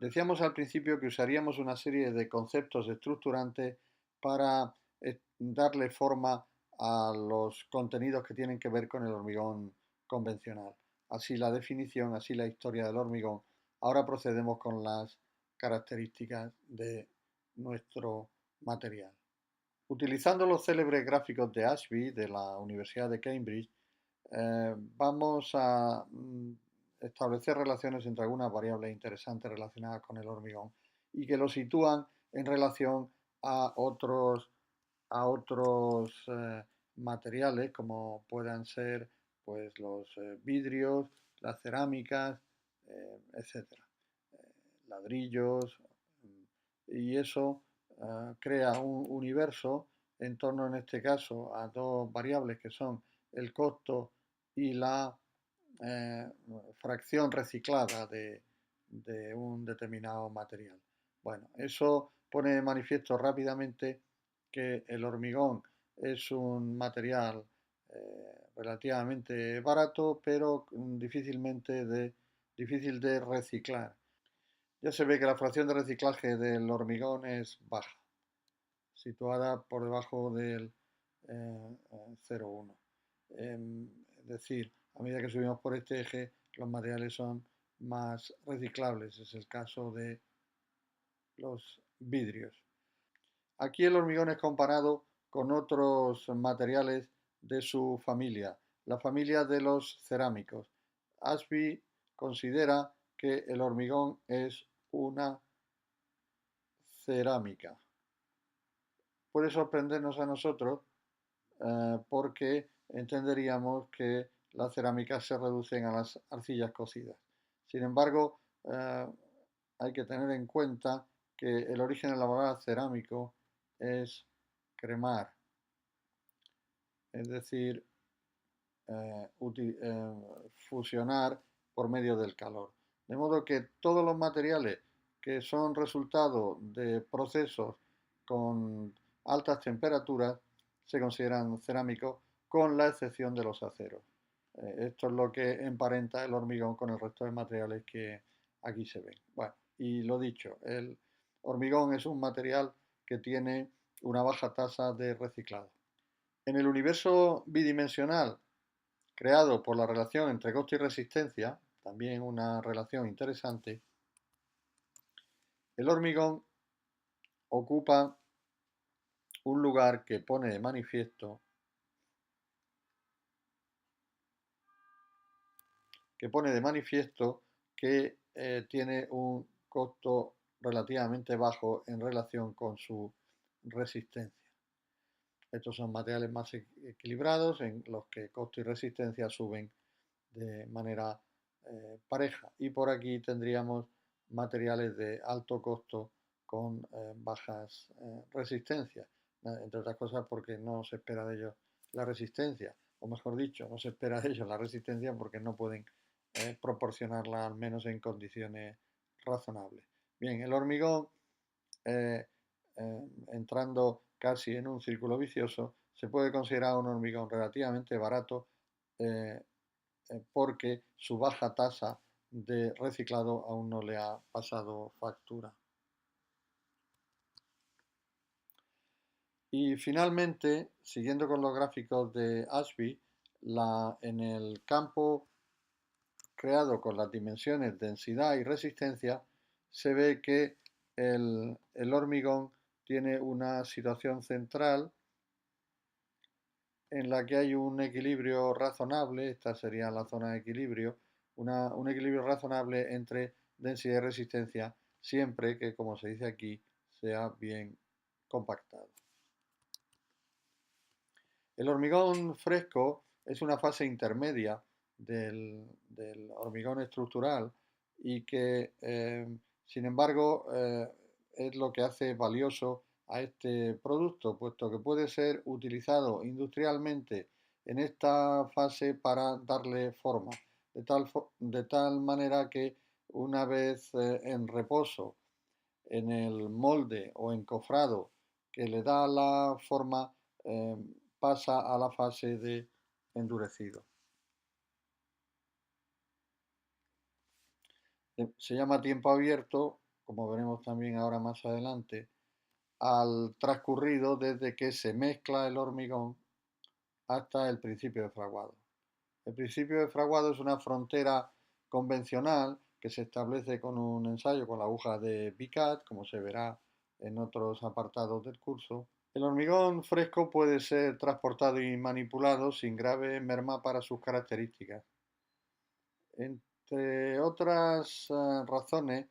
Decíamos al principio que usaríamos una serie de conceptos estructurantes para darle forma a los contenidos que tienen que ver con el hormigón convencional. Así la definición, así la historia del hormigón. Ahora procedemos con las características de nuestro material. Utilizando los célebres gráficos de Ashby de la Universidad de Cambridge, vamos a establecer relaciones entre algunas variables interesantes relacionadas con el hormigón y que lo sitúan en relación a otros materiales como puedan ser pues, los vidrios, las cerámicas, etcétera, ladrillos, y eso crea un universo en torno, en este caso, a dos variables que son el costo y la eh, fracción reciclada de un determinado material. Bueno, eso pone de manifiesto rápidamente que el hormigón es un material relativamente barato, pero difícil de reciclar. Ya se ve que la fracción de reciclaje del hormigón es baja, situada por debajo del 0,1. Es decir, a medida que subimos por este eje, los materiales son más reciclables. Es el caso de los vidrios. Aquí el hormigón es comparado con otros materiales de su familia, la familia de los cerámicos. Ashby considera que el hormigón es una cerámica. Puede sorprendernos a nosotros porque entenderíamos que las cerámicas se reducen a las arcillas cocidas. Sin embargo, hay que tener en cuenta que el origen elaborado cerámico es cremar, es decir, fusionar por medio del calor. De modo que todos los materiales que son resultado de procesos con altas temperaturas se consideran cerámicos con la excepción de los aceros. Esto es lo que emparenta el hormigón con el resto de materiales que aquí se ven. Bueno, y lo dicho, el hormigón es un material que tiene una baja tasa de reciclado. En el universo bidimensional creado por la relación entre costo y resistencia, también una relación interesante, el hormigón ocupa un lugar que pone de manifiesto que tiene un costo relativamente bajo en relación con su resistencia. Estos son materiales más equilibrados en los que costo y resistencia suben de manera pareja. Y por aquí tendríamos materiales de alto costo con bajas resistencias, entre otras cosas porque no se espera de ellos la resistencia, o mejor dicho, no se espera de ellos la resistencia porque no pueden proporcionarla al menos en condiciones razonables. Bien, el hormigón, eh, entrando casi en un círculo vicioso, se puede considerar un hormigón relativamente barato eh, porque su baja tasa de reciclado aún no le ha pasado factura. Y finalmente, siguiendo con los gráficos de Ashby, en el campo creado con las dimensiones densidad y resistencia, se ve que el hormigón tiene una situación central en la que hay un equilibrio razonable, esta sería la zona de equilibrio, un equilibrio razonable entre densidad y resistencia, siempre que, como se dice aquí, sea bien compactado. El hormigón fresco es una fase intermedia del hormigón estructural y que, sin embargo, es lo que hace valioso a este producto, puesto que puede ser utilizado industrialmente en esta fase para darle forma, de tal manera que una vez en reposo en el molde o encofrado que le da la forma, eh, pasa a la fase de endurecido. Se llama tiempo abierto como veremos también ahora más adelante, al transcurrido desde que se mezcla el hormigón hasta el principio de fraguado. El principio de fraguado es una frontera convencional que se establece con un ensayo con la aguja de Vicat, como se verá en otros apartados del curso. El hormigón fresco puede ser transportado y manipulado sin grave merma para sus características. Entre otras razones,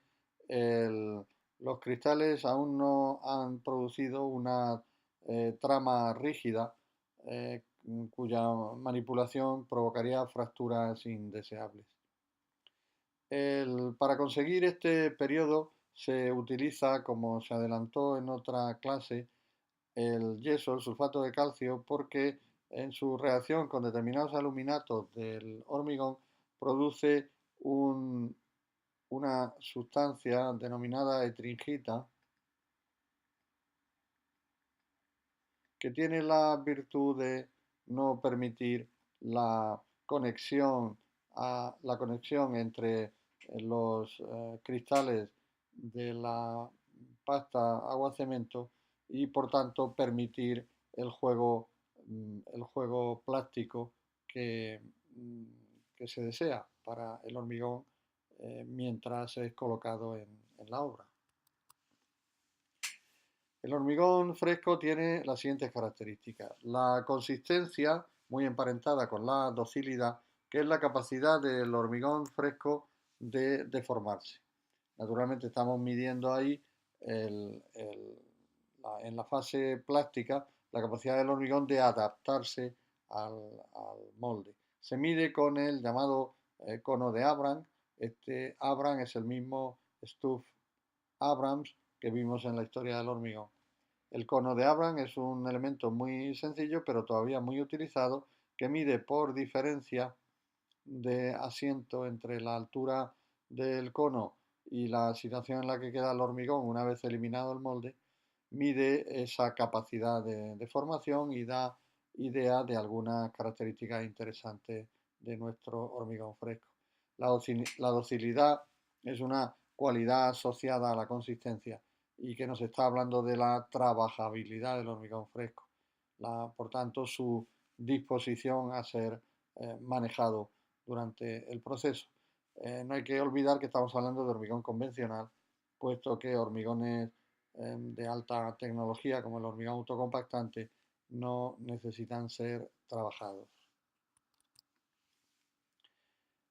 los cristales aún no han producido una trama rígida cuya manipulación provocaría fracturas indeseables. Para conseguir este periodo se utiliza, como se adelantó en otra clase, el yeso, el sulfato de calcio, porque en su reacción con determinados aluminatos del hormigón produce una sustancia denominada etringita que tiene la virtud de no permitir la conexión, la conexión entre los cristales de la pasta agua-cemento y por tanto permitir el juego plástico que, mm, que se desea para el hormigón mientras es colocado en la obra. El hormigón fresco tiene las siguientes características. La consistencia, muy emparentada con la docilidad, que es la capacidad del hormigón fresco de deformarse. Naturalmente estamos midiendo ahí en la fase plástica la capacidad del hormigón de adaptarse al molde. Se mide con el llamado cono de Abrams. Este Abrams es el mismo Stuff Abrams que vimos en la historia del hormigón. El cono de Abrams es un elemento muy sencillo, pero todavía muy utilizado, que mide por diferencia de asiento entre la altura del cono y la situación en la que queda el hormigón una vez eliminado el molde, mide esa capacidad de formación y da idea de algunas características interesantes de nuestro hormigón fresco. La docilidad es una cualidad asociada a la consistencia y que nos está hablando de la trabajabilidad del hormigón fresco, por tanto su disposición a ser manejado durante el proceso. No hay que olvidar que estamos hablando de hormigón convencional, puesto que hormigones de alta tecnología como el hormigón autocompactante no necesitan ser trabajados.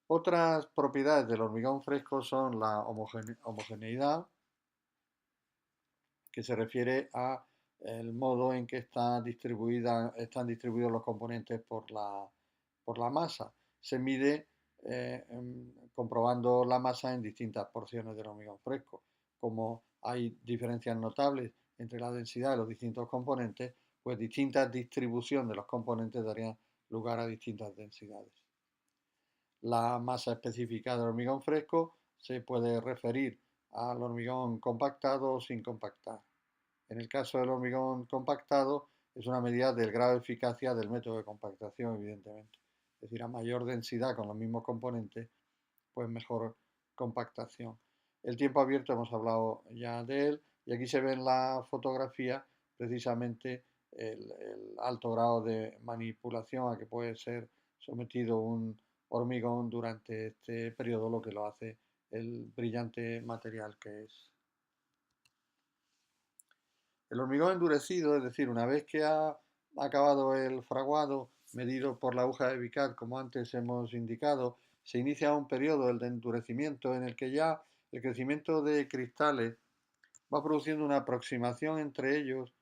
Otras propiedades del hormigón fresco son la homogeneidad, que se refiere a el modo en que están distribuidos los componentes por la masa. Se mide comprobando la masa en distintas porciones del hormigón fresco. Como hay diferencias notables entre la densidad de los distintos componentes, pues distinta distribución de los componentes darían lugar a distintas densidades. La masa específica del hormigón fresco se puede referir al hormigón compactado o sin compactar. En el caso del hormigón compactado, es una medida del grado de eficacia del método de compactación, evidentemente. Es decir, a mayor densidad con los mismos componentes, pues mejor compactación. El tiempo abierto hemos hablado ya de él y aquí se ve en la fotografía precisamente el alto grado de manipulación a que puede ser sometido un hormigón durante este periodo, lo que lo hace el brillante material que es. El hormigón endurecido, es decir, una vez que ha acabado el fraguado medido por la aguja de Vicat, como antes hemos indicado, se inicia un periodo, el de endurecimiento, en el que ya el crecimiento de cristales va produciendo una aproximación entre ellos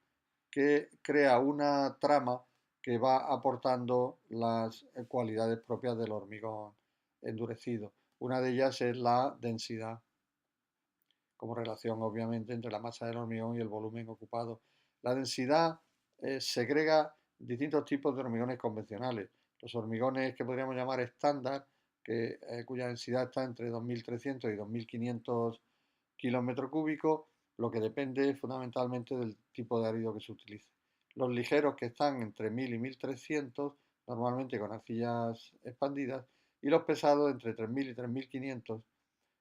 que crea una trama que va aportando las cualidades propias del hormigón endurecido. Una de ellas es la densidad, como relación obviamente entre la masa del hormigón y el volumen ocupado. La densidad segrega distintos tipos de hormigones convencionales. Los hormigones que podríamos llamar estándar, cuya densidad está entre 2.300 y 2.500 kilómetros cúbicos, lo que depende fundamentalmente del tipo de árido que se utilice. Los ligeros, que están entre 1.000 y 1.300, normalmente con arcillas expandidas, y los pesados entre 3.000 y 3.500,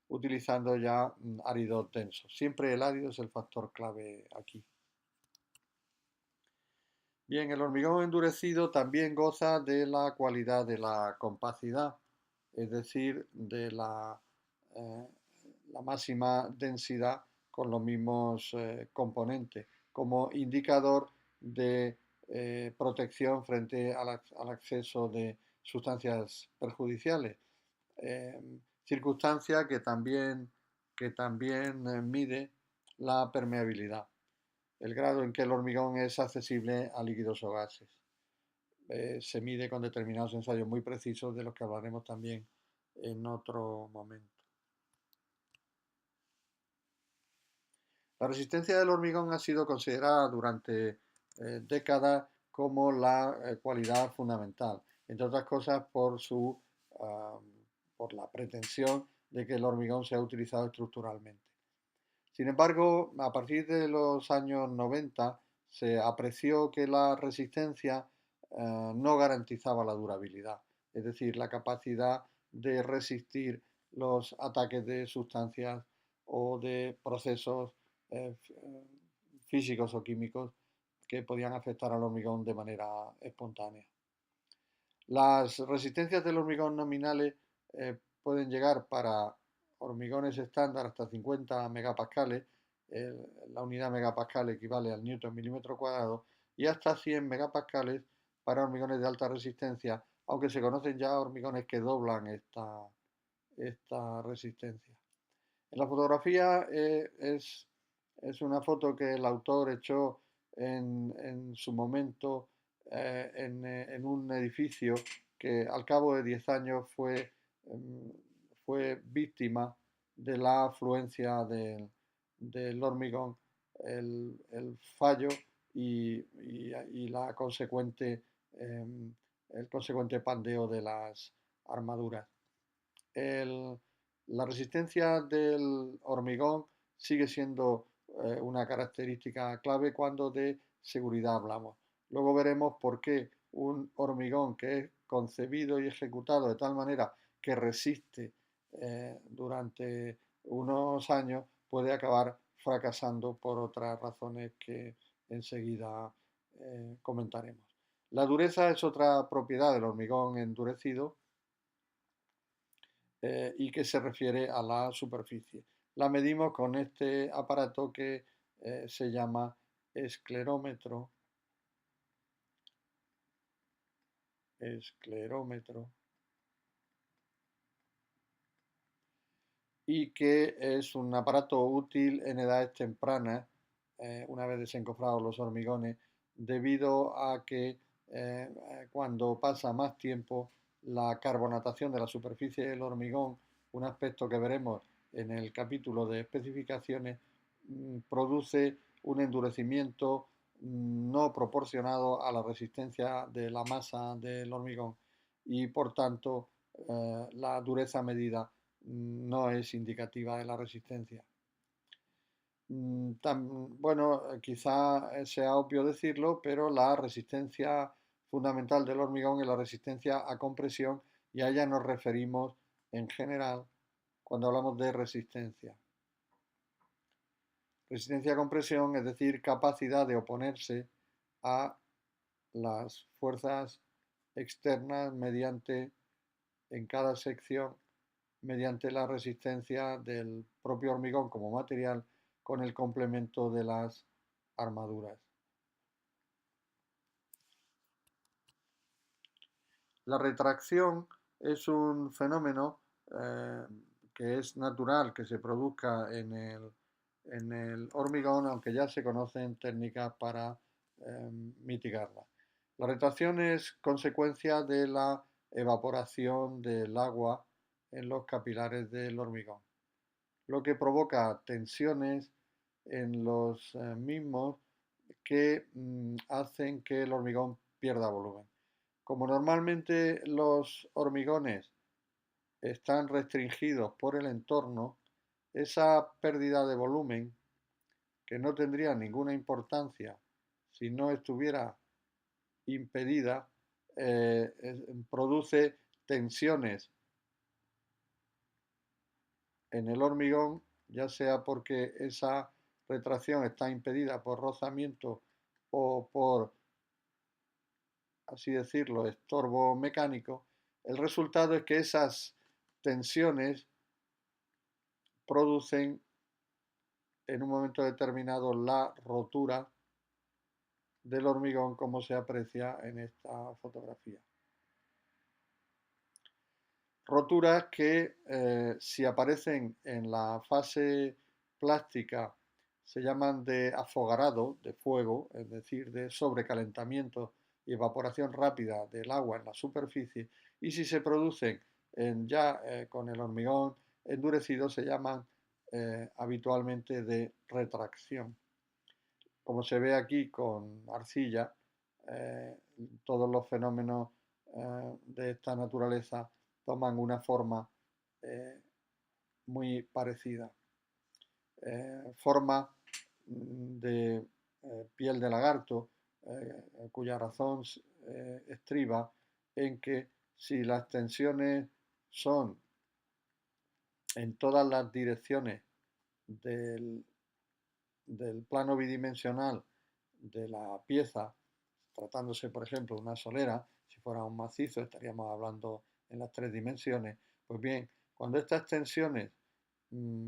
utilizando ya áridos densos. Siempre el árido es el factor clave aquí. Bien, el hormigón endurecido también goza de la cualidad de la compacidad, es decir, de eh, la máxima densidad con los mismos componentes, como indicador de protección frente al acceso de sustancias perjudiciales. eh, Circunstancia que también mide la permeabilidad, el grado en que el hormigón es accesible a líquidos o gases. Se mide con determinados ensayos muy precisos de los que hablaremos también en otro momento. La resistencia del hormigón ha sido considerada durante décadas como la cualidad fundamental, entre otras cosas uh, por la pretensión de que el hormigón sea utilizado estructuralmente. Sin embargo, a partir de los años 90 se apreció que la resistencia no garantizaba la durabilidad, es decir, la capacidad de resistir los ataques de sustancias o de procesos eh, físicos o químicos que podían afectar al hormigón de manera espontánea. Las resistencias del hormigón nominales pueden llegar para hormigones estándar hasta 50 megapascales, la unidad megapascal equivale al newton milímetro cuadrado, y hasta 100 megapascales para hormigones de alta resistencia, aunque se conocen ya hormigones que doblan esta resistencia. En la fotografía es una foto que el autor echó en su momento en un edificio que al cabo de 10 años em, fue víctima de la afluencia del hormigón, el fallo y la consecuente, el consecuente pandeo de las armaduras. El, la resistencia del hormigón sigue siendo una característica clave cuando de seguridad hablamos. Luego veremos por qué un hormigón que es concebido y ejecutado de tal manera que resiste durante unos años puede acabar fracasando por otras razones que enseguida comentaremos. La dureza es otra propiedad del hormigón endurecido y que se refiere a la superficie. La medimos con este aparato que se llama esclerómetro, esclerómetro, y que es un aparato útil en edades tempranas, una vez desencofrados los hormigones, debido a que cuando pasa más tiempo la carbonatación de la superficie del hormigón, un aspecto que veremos en el capítulo de especificaciones, produce un endurecimiento no proporcionado a la resistencia de la masa del hormigón y por tanto la dureza medida no es indicativa de la resistencia. Bueno, quizá sea obvio decirlo, pero la resistencia fundamental del hormigón es la resistencia a compresión y a ella nos referimos en general cuando hablamos de resistencia. Resistencia a compresión, es decir, capacidad de oponerse a las fuerzas externas mediante, en cada sección, mediante la resistencia del propio hormigón como material con el complemento de las armaduras. La retracción es un fenómeno que es natural que se produzca en el hormigón, aunque ya se conocen técnicas para mitigarla. La retracción es consecuencia de la evaporación del agua en los capilares del hormigón, lo que provoca tensiones en los mismos que hacen que el hormigón pierda volumen. Como normalmente los hormigones están restringidos por el entorno, esa pérdida de volumen, que no tendría ninguna importancia si no estuviera impedida, produce tensiones en el hormigón, ya sea porque esa retracción está impedida por rozamiento o por, así decirlo, estorbo mecánico, el resultado es que esas tensiones producen en un momento determinado la rotura del hormigón, como se aprecia en esta fotografía. Roturas que si aparecen en la fase plástica se llaman de afogarado, de fuego, es decir, de sobrecalentamiento y evaporación rápida del agua en la superficie, y si se producen ya con el hormigón endurecido se llaman habitualmente de retracción. Como se ve aquí con arcilla, eh, todos los fenómenos de esta naturaleza toman una forma eh, muy parecida. Forma de piel de lagarto, cuya razón estriba en que si las tensiones son en todas las direcciones del, del plano bidimensional de la pieza, tratándose por ejemplo de una solera, si fuera un macizo estaríamos hablando en las tres dimensiones, pues bien, cuando estas tensiones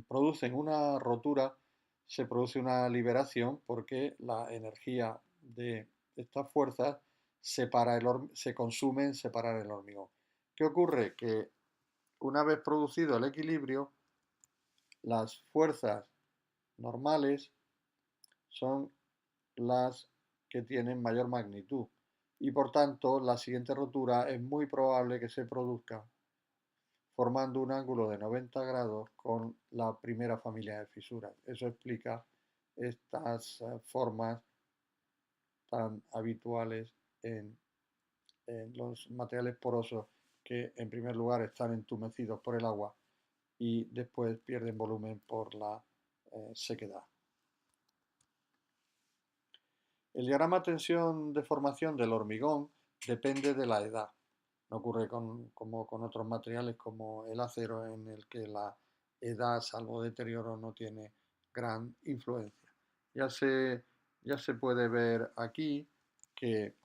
producen una rotura, se produce una liberación porque la energía de estas fuerzas se consume en separar el hormigón. ¿Qué ocurre? Que una vez producido el equilibrio, las fuerzas normales son las que tienen mayor magnitud y por tanto la siguiente rotura es muy probable que se produzca formando un ángulo de 90 grados con la primera familia de fisuras. Eso explica estas formas tan habituales en los materiales porosos que en primer lugar están entumecidos por el agua y después pierden volumen por la sequedad. El diagrama tensión-deformación del hormigón depende de la edad. No ocurre como con otros materiales como el acero, en el que la edad, salvo deterioro, no tiene gran influencia. Ya se, ya se puede ver aquí que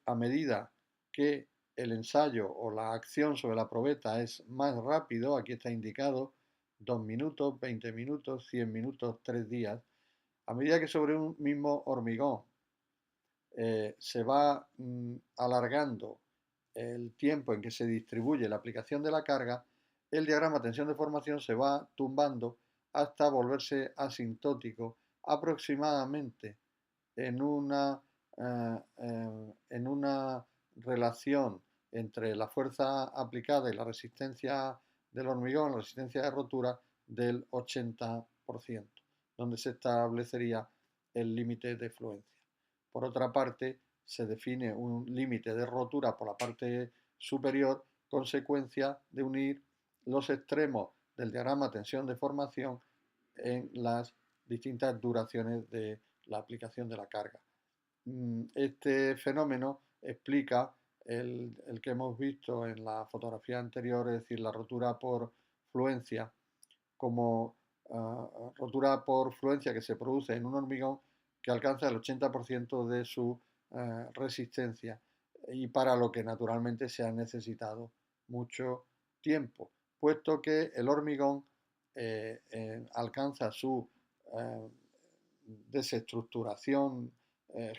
a medida que el ensayo o la acción sobre la probeta es más rápido, aquí está indicado 2 minutos, 20 minutos, 100 minutos, 3 días, a medida que sobre un mismo hormigón se va alargando el tiempo en que se distribuye la aplicación de la carga, el diagrama tensión-deformación se va tumbando hasta volverse asintótico aproximadamente en en una relación entre la fuerza aplicada y la resistencia del hormigón, la resistencia de rotura del 80%, donde se establecería el límite de fluencia. Por otra parte, se define un límite de rotura por la parte superior, consecuencia de unir los extremos del diagrama tensión-deformación en las distintas duraciones de la aplicación de la carga. Este fenómeno explica el que hemos visto en la fotografía anterior, es decir, la rotura por fluencia, como rotura por fluencia que se produce en un hormigón que alcanza el 80% de su resistencia y para lo que naturalmente se ha necesitado mucho tiempo, puesto que el hormigón alcanza su eh, desestructuración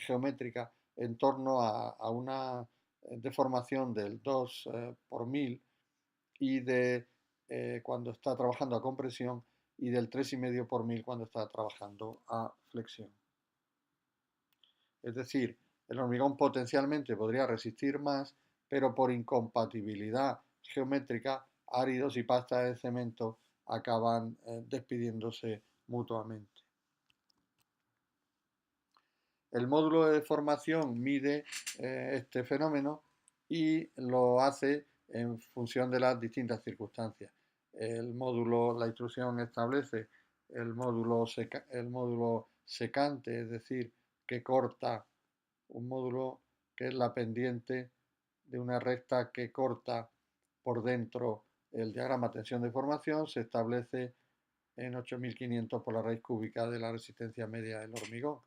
geométrica en torno a una deformación del 2 por 1000 y de cuando está trabajando a compresión y del 3,5 por 1000 cuando está trabajando a flexión. Es decir, el hormigón potencialmente podría resistir más, pero por incompatibilidad geométrica, áridos y pastas de cemento acaban despidiéndose mutuamente. El módulo de deformación mide este fenómeno y lo hace en función de las distintas circunstancias. La instrucción establece el módulo secante, es decir, que corta un módulo que es la pendiente de una recta que corta por dentro el diagrama tensión-deformación se establece en 8500 por la raíz cúbica de la resistencia media del hormigón.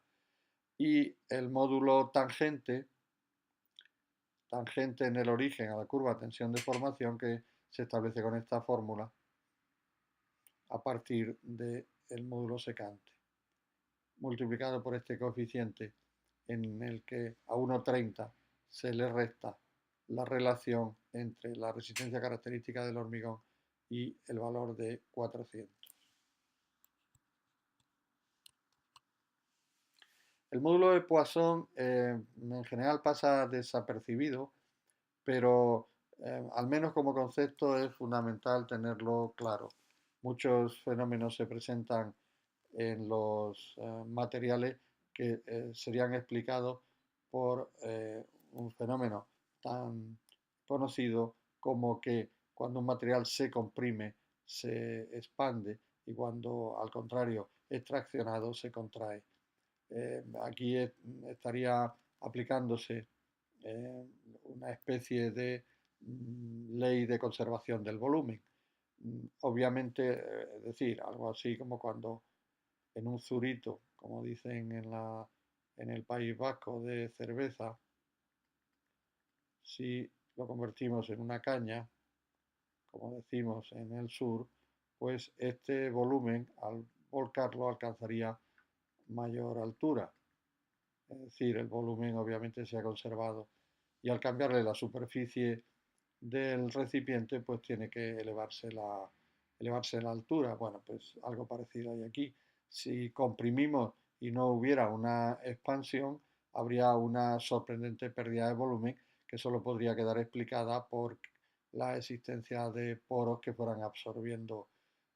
Y el módulo tangente en el origen a la curva tensión-deformación que se establece con esta fórmula a partir del módulo secante, multiplicado por este coeficiente en el que a 1,30 se le resta la relación entre la resistencia característica del hormigón y el valor de 400. El módulo de Poisson en general pasa desapercibido, pero al menos como concepto es fundamental tenerlo claro. Muchos fenómenos se presentan en los materiales que serían explicados por un fenómeno tan conocido como que cuando un material se comprime se expande y cuando al contrario es traccionado se contrae. Aquí estaría aplicándose eh, una especie de ley de conservación del volumen. Obviamente, es decir, algo así como cuando en un zurito, como dicen en el País Vasco, de cerveza, si lo convertimos en una caña, como decimos en el sur, pues este volumen al volcarlo alcanzaría mayor altura. Es decir, el volumen obviamente se ha conservado y al cambiarle la superficie del recipiente pues tiene que elevarse la altura. Bueno, pues algo parecido hay aquí. Si comprimimos y no hubiera una expansión, habría una sorprendente pérdida de volumen que solo podría quedar explicada por la existencia de poros que fueran absorbiendo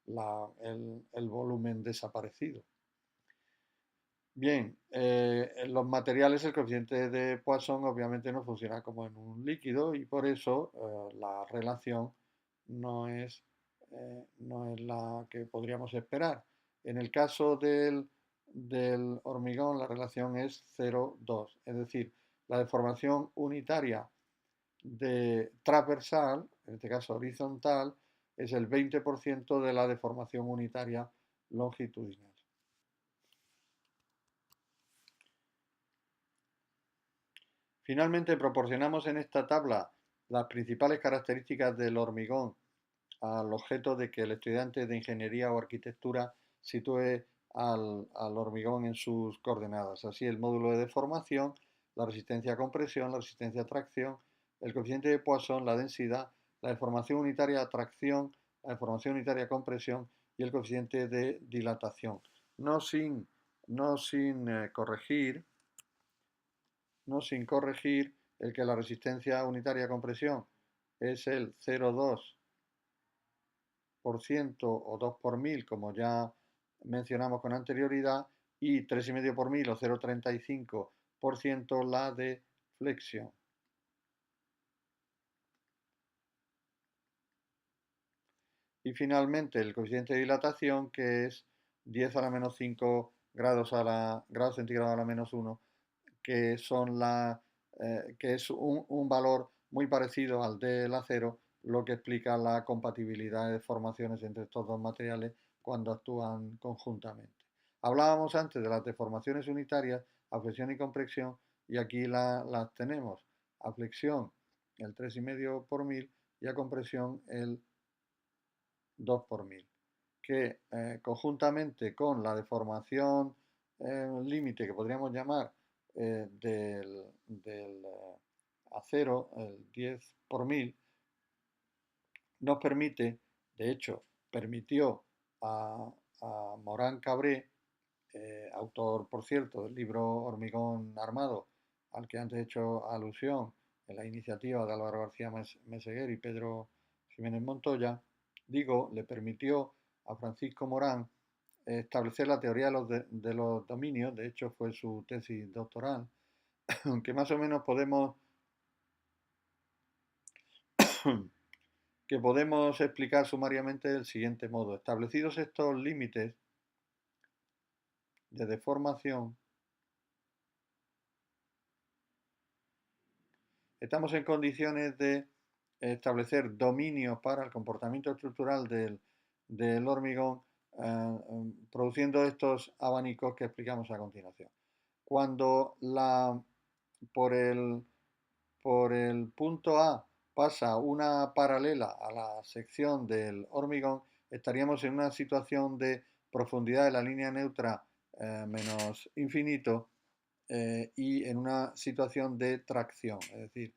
el volumen desaparecido. Bien, en los materiales el coeficiente de Poisson obviamente no funciona como en un líquido y por eso la relación no es, no es la que podríamos esperar. En el caso del hormigón la relación es 0,2, es decir, la deformación unitaria de transversal, en este caso horizontal, es el 20% de la deformación unitaria longitudinal. Finalmente, proporcionamos en esta tabla las principales características del hormigón al objeto de que el estudiante de ingeniería o arquitectura sitúe al hormigón en sus coordenadas. Así, el módulo de deformación, la resistencia a compresión, la resistencia a tracción, el coeficiente de Poisson, la densidad, la deformación unitaria a tracción, la deformación unitaria a compresión y el coeficiente de dilatación. No sin, no sin corregir no sin corregir el que la resistencia unitaria a compresión es el 0,2% o 2 por mil, como ya mencionamos con anterioridad, y 3,5 por mil o 0,35% la de flexión. Y finalmente el coeficiente de dilatación, que es 10 a la menos 5 grados centígrados a la menos 1, que, que es un valor muy parecido al del acero, lo que explica la compatibilidad de deformaciones entre estos dos materiales cuando actúan conjuntamente. Hablábamos antes de las deformaciones unitarias, a flexión y compresión, y aquí las tenemos. A flexión el 3,5 por mil y a compresión el 2 por mil, que conjuntamente con la deformación límite que podríamos llamar del acero, el 10 por mil, nos permite, de hecho, permitió a Morán Cabré, autor, por cierto, del libro Hormigón Armado, al que antes he hecho alusión en la iniciativa de Álvaro García Meseguer y Pedro Jiménez Montoya, digo, le permitió a Francisco Morán establecer la teoría de los dominios, de hecho fue su tesis doctoral, que más o menos que podemos explicar sumariamente del siguiente modo. Establecidos estos límites de deformación, estamos en condiciones de establecer dominios para el comportamiento estructural del hormigón, produciendo estos abanicos que explicamos a continuación. Cuando por el punto A pasa una paralela a la sección del hormigón, estaríamos en una situación de profundidad de la línea neutra menos infinito, y en una situación de tracción, es decir,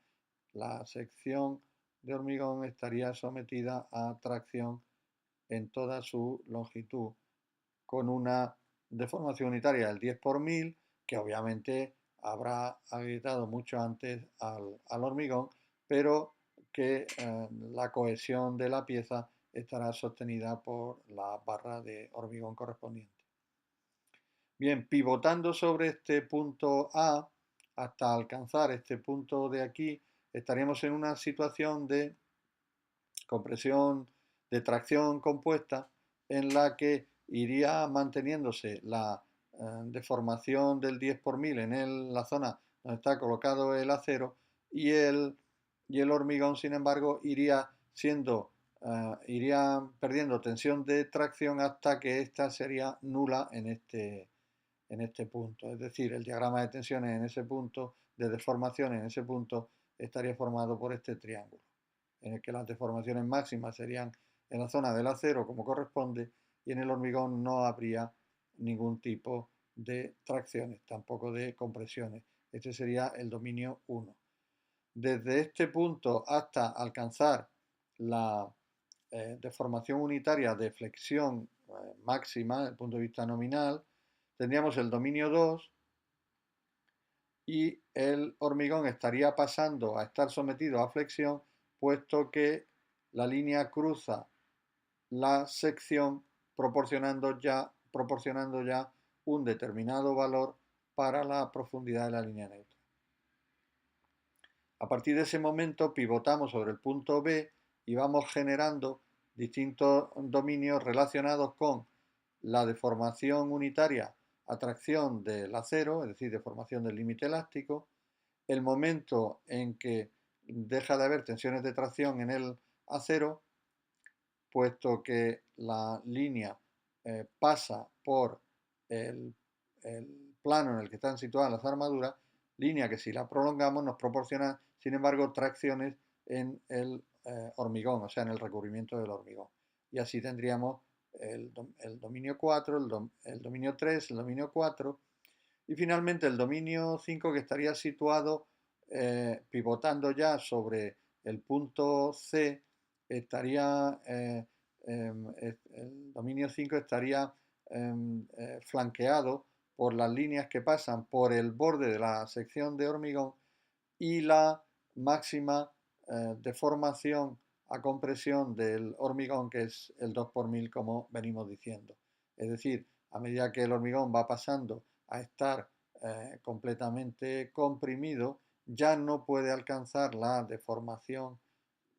la sección de hormigón estaría sometida a tracción en toda su longitud, con una deformación unitaria del 10 por 1000, que obviamente habrá agrietado mucho antes al hormigón, pero que la cohesión de la pieza estará sostenida por la barra de hormigón correspondiente. Bien, pivotando sobre este punto A hasta alcanzar este punto de aquí, estaríamos en una situación de compresión, de tracción compuesta, en la que iría manteniéndose la deformación del 10 por 1000 en la zona donde está colocado el acero, y el hormigón, sin embargo, iría perdiendo tensión de tracción hasta que ésta sería nula en este punto. Es decir, el diagrama de tensiones en ese punto, de deformación en ese punto, estaría formado por este triángulo, en el que las deformaciones máximas serían en la zona del acero como corresponde, y en el hormigón no habría ningún tipo de tracciones, tampoco de compresiones. Este sería el dominio 1. Desde este punto hasta alcanzar la deformación unitaria de flexión máxima desde el punto de vista nominal, tendríamos el dominio 2, y el hormigón estaría pasando a estar sometido a flexión, puesto que la línea cruza la sección proporcionando ya un determinado valor para la profundidad de la línea neutra. A partir de ese momento pivotamos sobre el punto B y vamos generando distintos dominios relacionados con la deformación unitaria, atracción del acero, es decir, deformación del límite elástico, el momento en que deja de haber tensiones de tracción en el acero, puesto que la línea pasa por el plano en el que están situadas las armaduras, línea que si la prolongamos nos proporciona, sin embargo, tracciones en el hormigón, o sea, en el recubrimiento del hormigón. Y así tendríamos el dominio 4, el dominio 3, el dominio 4, y finalmente el dominio 5, que estaría situado pivotando ya sobre el punto C, estaría, el dominio 5 estaría flanqueado por las líneas que pasan por el borde de la sección de hormigón y la máxima deformación a compresión del hormigón, que es el 2 por 1000, como venimos diciendo. Es decir, a medida que el hormigón va pasando a estar completamente comprimido, ya no puede alcanzar la deformación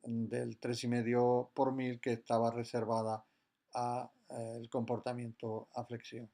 del 3,5 por 1000 que estaba reservada al comportamiento a flexión.